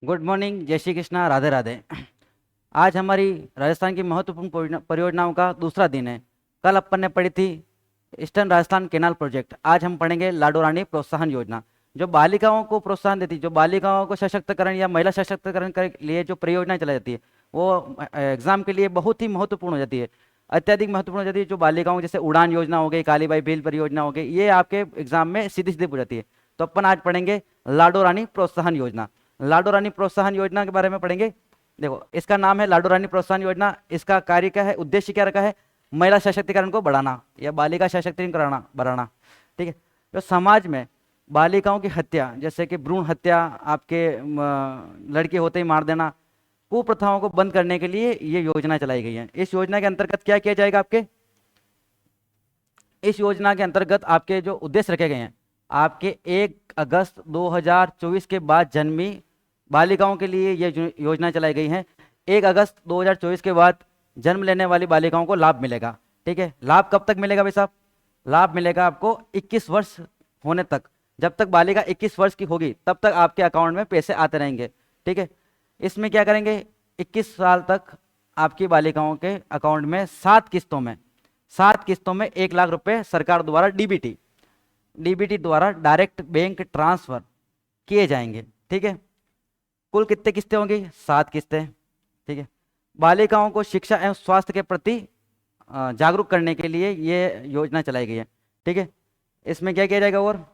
Good morning, जय श्री कृष्णा, राधे राधे। आज हमारी राजस्थान की महत्वपूर्ण परियोजनाओं का दूसरा दिन है। कल अपन ने पढ़ी थी ईस्टर्न राजस्थान केनाल प्रोजेक्ट। आज हम पढ़ेंगे लाडो रानी प्रोत्साहन योजना, जो बालिकाओं को प्रोत्साहन देती है, जो बालिकाओं को सशक्तिकरण या महिला सशक्तिकरण के लिए जो परियोजना चलाई जाती है, वो एग्जाम के लिए बहुत ही महत्वपूर्ण हो जाती है, अत्यधिक महत्वपूर्ण हो जाती है। जो बालिकाओं, जैसे उड़ान योजना हो गई, कालीबाई भील परियोजना हो गई, ये आपके एग्जाम में सीधी सीधी पूछ जाती है। तो अपन आज पढ़ेंगे लाडो रानी प्रोत्साहन योजना। लाडो रानी प्रोत्साहन योजना के बारे में पढ़ेंगे। देखो, इसका नाम है लाडो रानी प्रोत्साहन योजना। इसका कार्य क्या है, उद्देश्य क्या रखा है? महिला सशक्तिकरण को बढ़ाना या बालिका सशक्तिकरण कराना, बढ़ाना। ठीक है। जो समाज में बालिकाओं की हत्या, जैसे कि भ्रूण हत्या, आपके लड़के होते ही मार देना, कुप्रथाओं को बंद करने के लिए ये योजना चलाई गई है। इस योजना के अंतर्गत क्या किया जाएगा? इस योजना के अंतर्गत आपके जो उद्देश्य रखे गए हैं, आपके 1 अगस्त 2024 के बाद जन्मी बालिकाओं के लिए ये योजना चलाई गई है। 1 अगस्त 2024 के बाद जन्म लेने वाली बालिकाओं को लाभ मिलेगा। ठीक है। लाभ कब तक मिलेगा भाई साहब? लाभ मिलेगा आपको 21 वर्ष होने तक। जब तक बालिका 21 वर्ष की होगी तब तक आपके अकाउंट में पैसे आते रहेंगे। ठीक है। इसमें क्या करेंगे, 21 साल तक आपकी बालिकाओं के अकाउंट में 7 किस्तों में 1 लाख रुपए सरकार द्वारा डीबीटी द्वारा डायरेक्ट बैंक ट्रांसफर किए जाएंगे। ठीक है। कुल कितने किस्तें होंगी? 7 किस्तें। ठीक है। बालिकाओं को शिक्षा एवं स्वास्थ्य के प्रति जागरूक करने के लिए ये योजना चलाई गई है। ठीक है। इसमें क्या किया जाएगा? और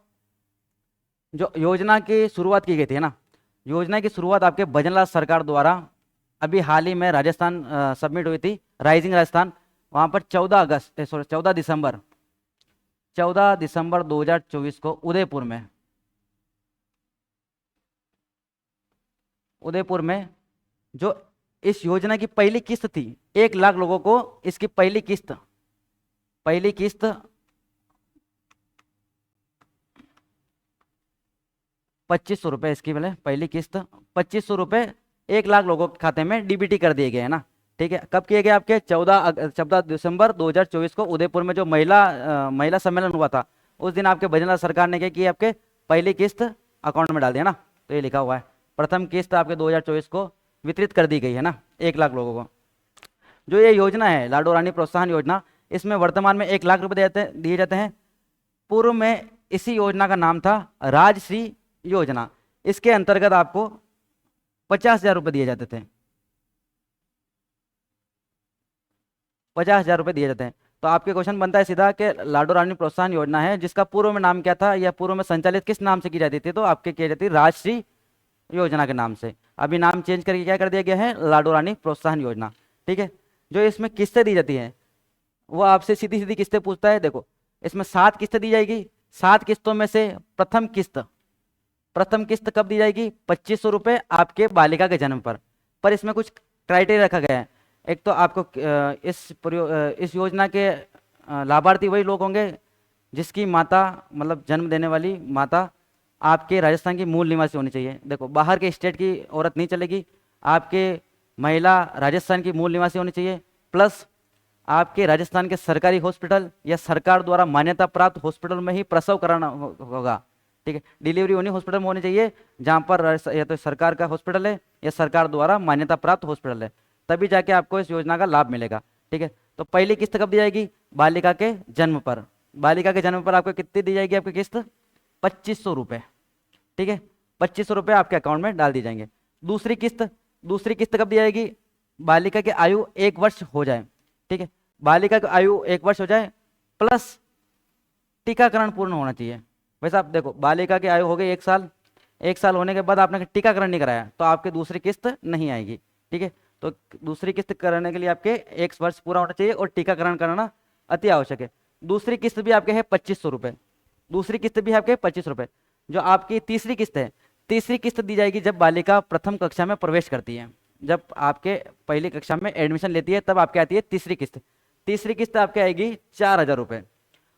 जो योजना की शुरुआत की गई थी ना, योजना की शुरुआत आपके भजनलाल सरकार द्वारा अभी हाल ही में राजस्थान सबमिट हुई थी, राइजिंग राजस्थान। वहां पर 14 दिसंबर 2024 को उदयपुर में जो इस योजना की पहली किस्त थी, 1 लाख लोगों को इसकी पहली किस्त 2500 रुपये, इसकी पहली किस्त 2500 रुपये 1 लाख लोगों के खाते में डीबीटी कर दिए गए हैं ना। ठीक है। कब किए गए? आपके 14 दिसंबर 2024 को उदयपुर में जो महिला सम्मेलन हुआ था, उस दिन आपके भजनलाल सरकार ने क्या किया, आपके पहली किस्त अकाउंट में डाल दिया ना। तो ये लिखा हुआ है, प्रथम किस्त आपके 2024 को वितरित कर दी गई है ना 1 लाख लोगों को। जो ये योजना है लाडो रानी प्रोत्साहन योजना, इसमें वर्तमान में 1 लाख रुपए दिए जाते हैं। पूर्व में इसी योजना का नाम था राजश्री योजना। इसके अंतर्गत आपको 50,000 रुपये दिए जाते थे। 50,000 रुपये दिए जाते हैं। तो आपके क्वेश्चन बनता है सीधा कि लाडो रानी प्रोत्साहन योजना है, जिसका पूर्व में नाम क्या था, या पूर्व में संचालित किस नाम से की जाती थी? तो आपके की जाती राजश्री योजना के नाम से। अभी नाम चेंज करके क्या कर दिया गया है? लाडो रानी प्रोत्साहन योजना। ठीक है। जो इसमें किस्तें दी जाती हैं, वो आपसे सीधी सीधी किस्तें पूछता है। देखो, इसमें 7 किस्तें दी जाएगी। 7 किस्तों में से प्रथम किस्त कब दी जाएगी? 2500 रुपये आपके बालिका के जन्म पर इसमें कुछ क्राइटेरिया रखा गया है। एक तो आपको इस योजना के लाभार्थी वही लोग होंगे जिसकी माता, मतलब जन्म देने वाली माता, आपके राजस्थान की मूल निवासी होनी चाहिए। देखो, बाहर के स्टेट की औरत नहीं चलेगी, आपके महिला राजस्थान की मूल निवासी होनी चाहिए, प्लस आपके राजस्थान के सरकारी हॉस्पिटल या सरकार द्वारा मान्यता प्राप्त हॉस्पिटल में ही प्रसव कराना होगा। ठीक है। डिलीवरी उन्हीं हॉस्पिटल में होनी चाहिए जहां पर या तो सरकार का हॉस्पिटल है या सरकार द्वारा मान्यता प्राप्त हॉस्पिटल है, तभी जाके आपको इस योजना का लाभ मिलेगा। ठीक है। तो पहली किस्त कब दी जाएगी? बालिका के जन्म पर। बालिका के जन्म पर आपको कितनी दी जाएगी? आपकी किस्त 2500 रुपये। ठीक है। 2500 रुपये आपके अकाउंट में डाल दी जाएंगे। दूसरी किस्त कब दी जाएगी? बालिका की आयु 1 वर्ष हो जाए। ठीक है। बालिका की आयु 1 वर्ष हो जाए, प्लस टीकाकरण पूर्ण होना चाहिए। वैसे आप देखो, बालिका की आयु हो गई 1 साल, 1 साल होने के बाद आपने टीकाकरण नहीं कराया तो आपकी दूसरी किस्त नहीं आएगी। ठीक है। तो दूसरी किस्त कराने के लिए आपके 1 वर्ष पूरा होना चाहिए और टीकाकरण कराना अति आवश्यक है। दूसरी किस्त भी आपके है 2500 रुपये। दूसरी किस्त भी आपके 2500 रुपये। जो आपकी तीसरी किस्त है, तीसरी किस्त दी जाएगी जब बालिका प्रथम कक्षा में प्रवेश करती है। जब आपके पहली कक्षा में एडमिशन लेती है तब आपके आती है तीसरी किस्त। तीसरी किस्त आपके आएगी 4,000 रुपये।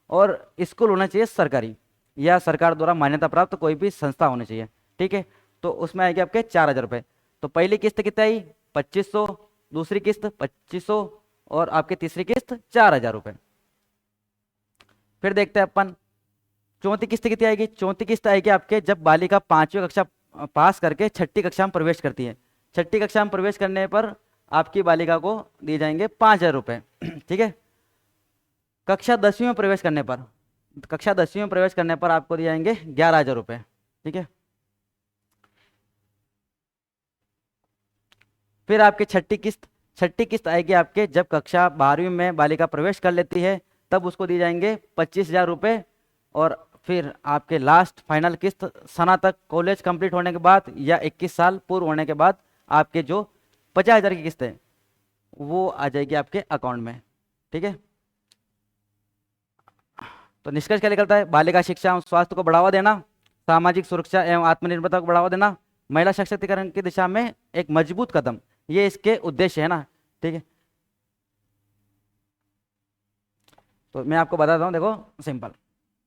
और स्कूल होना चाहिए सरकारी या सरकार द्वारा मान्यता प्राप्त कोई भी संस्था होनी चाहिए। ठीक है। तो उसमें आएगी आपके 4,000 रुपये। तो पहली किस्त कितनी आई? 2500, दूसरी किस्त 2500 और आपकी तीसरी किस्त 4,000 रुपये। फिर देखते हैं अपन चौथी किस्त कितनी आएगी। चौथी किस्त आएगी आपके जब बालिका 5वीं कक्षा पास करके छठी कक्षा में प्रवेश करती है। छठी कक्षा में प्रवेश करने पर आपकी बालिका को दिए जाएंगे 5,000 रुपये। ठीक है। कक्षा 10वीं में प्रवेश करने पर, कक्षा 10वीं में प्रवेश करने पर आपको दिए जाएंगे 11,000 रुपये। ठीक है। फिर आपकी छठी किस्त आएगी आपके जब कक्षा 12वीं में बालिका प्रवेश कर लेती है, तब उसको दिए जाएंगे 25,000 रुपये। और फिर आपके लास्ट फाइनल किस्त स्नातक कॉलेज कंप्लीट होने के बाद या 21 साल पूर्व होने के बाद आपके जो 50,000 की किस्त है वो आ जाएगी आपके अकाउंट में। ठीक है। तो निष्कर्ष क्या निकलता है? बालिका शिक्षा एवं स्वास्थ्य को बढ़ावा देना, सामाजिक सुरक्षा एवं आत्मनिर्भरता को बढ़ावा देना, महिला सशक्तिकरण की दिशा में एक मजबूत कदम, ये इसके उद्देश्य है ना। ठीक है। तो मैं आपको बताता हूं, देखो सिंपल।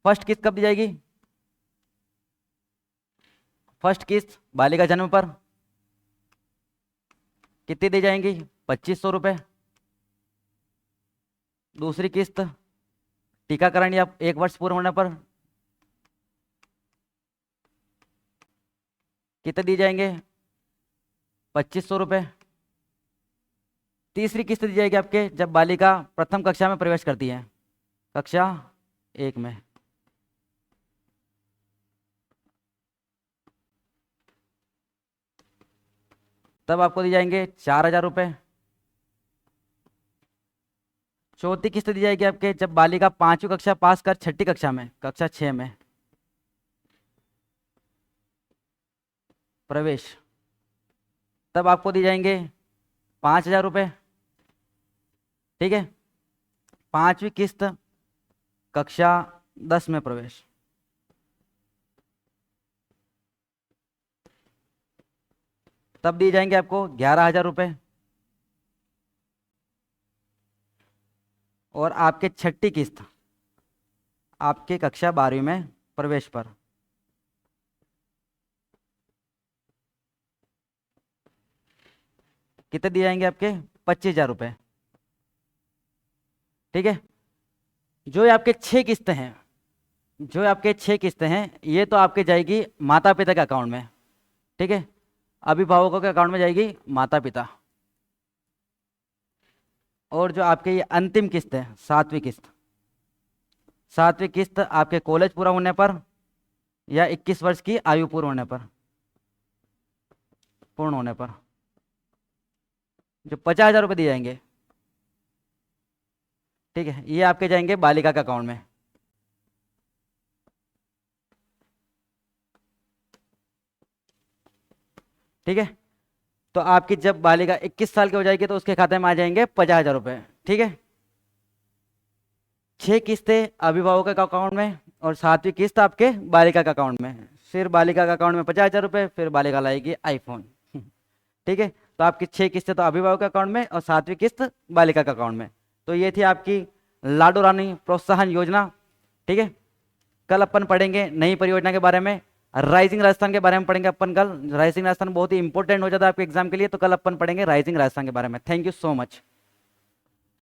फर्स्ट किस्त कब दी जाएगी? फर्स्ट किस्त बालिका जन्म पर कितनी दी जाएंगी? 2,500 रुपये। दूसरी किस्त टीकाकरण या 1 वर्ष पूर्ण होने पर कितने दिए जाएंगे? 2,500 रुपये। तीसरी किस्त दी जाएगी आपके जब बालिका प्रथम कक्षा में प्रवेश करती है, कक्षा 1 में। तब आपको दिए जाएंगे 4,000 रुपये। चौथी किस्त दी जाएगी आपके जब बालिका 5वीं कक्षा पास कर छठी कक्षा में, कक्षा 6 में प्रवेश, तब आपको दिए जाएंगे 5,000 रुपये। ठीक है। 5वीं किस्त कक्षा 10 में प्रवेश, तब दिए जाएंगे आपको 11,000 रुपये। और आपके छठी किस्त आपके कक्षा 12वीं में प्रवेश पर कितने दिए जाएंगे? आपके 25,000 रुपये। ठीक है। जो आपके 6 किस्तें हैं, जो आपके 6 किस्तें हैं, ये तो आपके जाएगी माता पिता के अकाउंट में। ठीक है। अभिभावकों के अकाउंट में जाएगी माता पिता। और जो आपके ये अंतिम किस्त है, 7वीं किस्त, 7वीं किस्त आपके कॉलेज पूरा होने पर या 21 वर्ष की आयु पूर्ण होने पर, जो 50,000 रुपये दिए जाएंगे। ठीक है। ये आपके जाएंगे बालिका के अकाउंट में। ठीक है। तो आपकी जब बालिका 21 साल की हो जाएगी तो उसके खाते में आ जाएंगे 50,000 रुपये। ठीक है। 6 किस्तें अभिभावक के अकाउंट में और 7वीं किस्त आपके बालिका के अकाउंट में। फिर बालिका के अकाउंट में 50,000 रुपये, फिर बालिका लाएगी आईफोन। ठीक है। तो आपकी 6 किस्तें तो अभिभावक के अकाउंट में और 7वीं किस्त बालिका के अकाउंट में। तो ये थी आपकी लाडो रानी प्रोत्साहन योजना। ठीक है। कल अपन पढ़ेंगे नई परियोजना के बारे में, राइजिंग राजस्थान के बारे में पढ़ेंगे अपन कल। राइजिंग राजस्थान बहुत ही इंपॉर्टेंट हो जाता है आपके एग्जाम के लिए, तो कल अपन पढ़ेंगे राइजिंग राजस्थान के बारे में। Thank you so much.